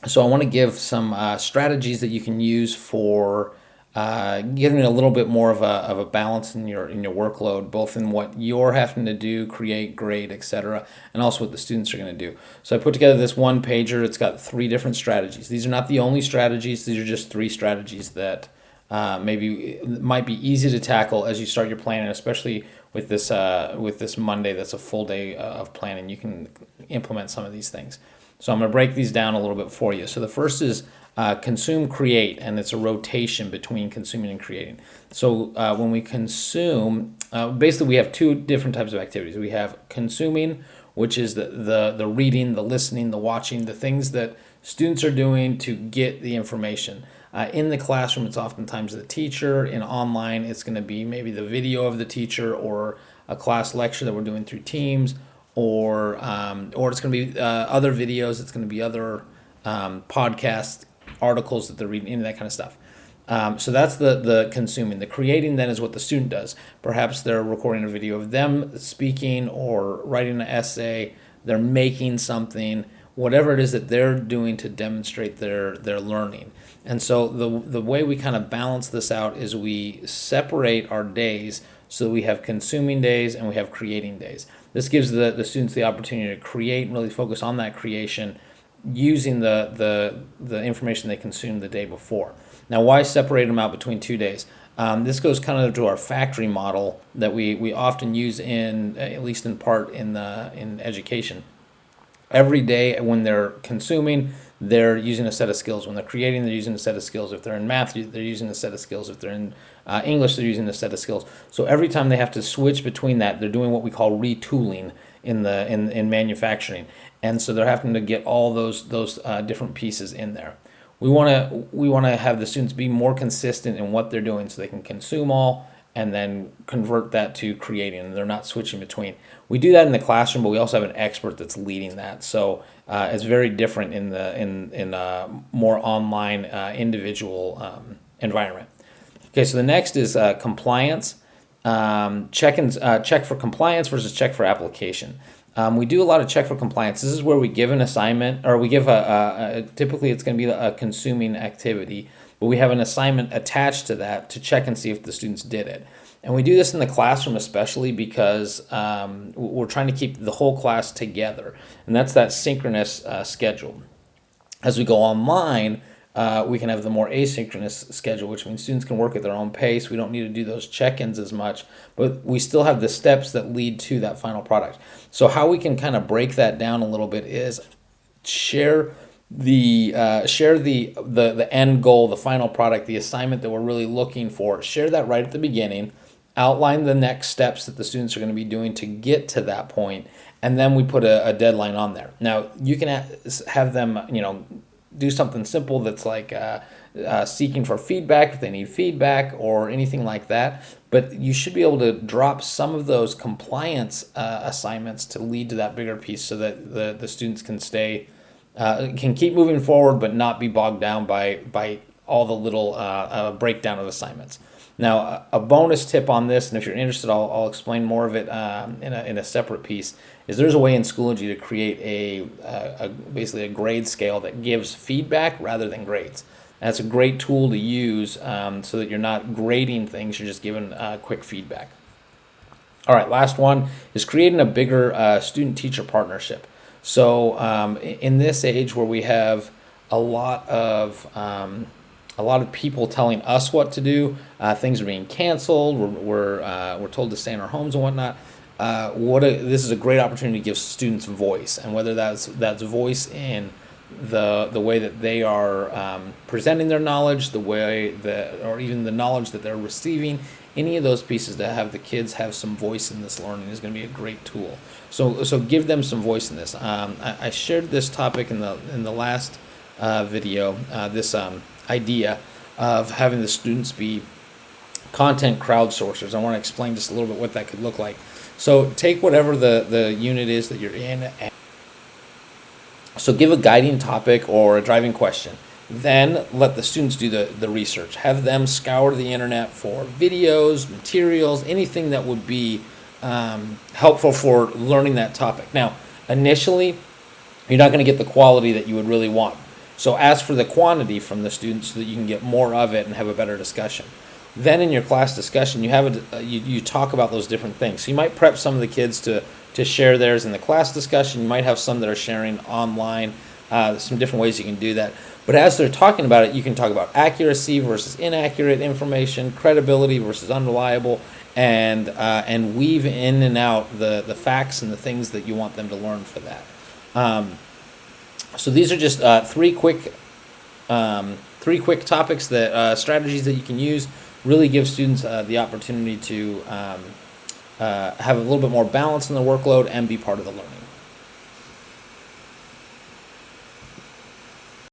So I want to give some strategies that you can use for getting a little bit more of a balance in your workload, both in what you're having to do, create, grade, etc., and also what the students are going to do. So I put together this one pager. It's got 3 different strategies. These are not the only strategies. These are just 3 strategies that maybe might be easy to tackle as you start your planning, especially with this Monday. That's a full day of planning. You can implement some of these things. So I'm going to break these down a little bit for you. So the first is consume, create, and it's a rotation between consuming and creating. So when we consume, basically we have 2 different types of activities. We have consuming, which is the reading, the listening, the watching, the things that students are doing to get the information. In the classroom, it's oftentimes the teacher. In online, it's going to be maybe the video of the teacher or a class lecture that we're doing through Teams, or it's going to be other videos. It's going to be other podcasts, articles that they're reading, into that kind of stuff. So that's the consuming. The creating then is what the student does. Perhaps they're recording a video of them speaking or writing an essay. They're making something, whatever it is that they're doing to demonstrate their learning. And so the way we kind of balance this out is we separate our days so we have consuming days and we have creating days. This gives the students the opportunity to create and really focus on that creation using the information they consumed the day before. Now, why separate them out between 2 days? This goes kind of to our factory model that we often use in, at least in part, in education. Every day when they're consuming, they're using a set of skills. When they're creating, they're using a set of skills. If they're in math, they're using a set of skills. If they're in English, they're using a set of skills. So every time they have to switch between that, they're doing what we call retooling in manufacturing. And so they're having to get all those different pieces in there. We want to have the students be more consistent in what they're doing so they can consume all and then convert that to creating, and they're not switching between. We do that in the classroom, but we also have an expert that's leading that. So it's very different in more online individual environment. Okay, so the next is compliance. Check for compliance versus check for application. We do a lot of check for compliance. This is where we give an assignment, or we give typically it's going to be a consuming activity, but we have an assignment attached to that to check and see if the students did it. And we do this in the classroom especially because we're trying to keep the whole class together, and that's that synchronous schedule. As we go online, we can have the more asynchronous schedule, which means students can work at their own pace. We don't need to do those check-ins as much, but we still have the steps that lead to that final product. So how we can kind of break that down a little bit is share the end goal, the final product, the assignment that we're really looking for. Share that right at the beginning. Outline the next steps that the students are going to be doing to get to that point, and then we put a deadline on there. Now you can have them, do something simple that's like seeking for feedback if they need feedback or anything like that. But you should be able to drop some of those compliance assignments to lead to that bigger piece so that the students can keep moving forward but not be bogged down by all the little breakdown of assignments. Now, a bonus tip on this, and if you're interested, I'll explain more of it in a separate piece, is there's a way in Schoology to create basically a grade scale that gives feedback rather than grades. And that's a great tool to use so that you're not grading things, you're just giving quick feedback. All right, last one is creating a bigger student-teacher partnership. So in this age where we have a lot of people telling us what to do, things are being canceled, we're told to stay in our homes and whatnot. This is a great opportunity to give students voice, and whether that's voice in the way that they are presenting their knowledge, or even the knowledge that they're receiving, any of those pieces to have the kids have some voice in this learning is going to be a great tool. So give them some voice in this. I shared this topic in the last video, this idea of having the students be content crowdsourcers. I want to explain just a little bit what that could look like. So take whatever the unit is that you're in. So give a guiding topic or a driving question. Then let the students do the research. Have them scour the internet for videos, materials, anything that would be helpful for learning that topic. Now, initially, you're not going to get the quality that you would really want. So ask for the quantity from the students so that you can get more of it and have a better discussion. Then in your class discussion, you talk about those different things. So you might prep some of the kids to share theirs in the class discussion. You might have some that are sharing online. Some different ways you can do that. But as they're talking about it, you can talk about accuracy versus inaccurate information, credibility versus unreliable, and weave in and out the facts and the things that you want them to learn for that. So these are just three quick topics that strategies that you can use. Really give students the opportunity to have a little bit more balance in the workload and be part of the learning.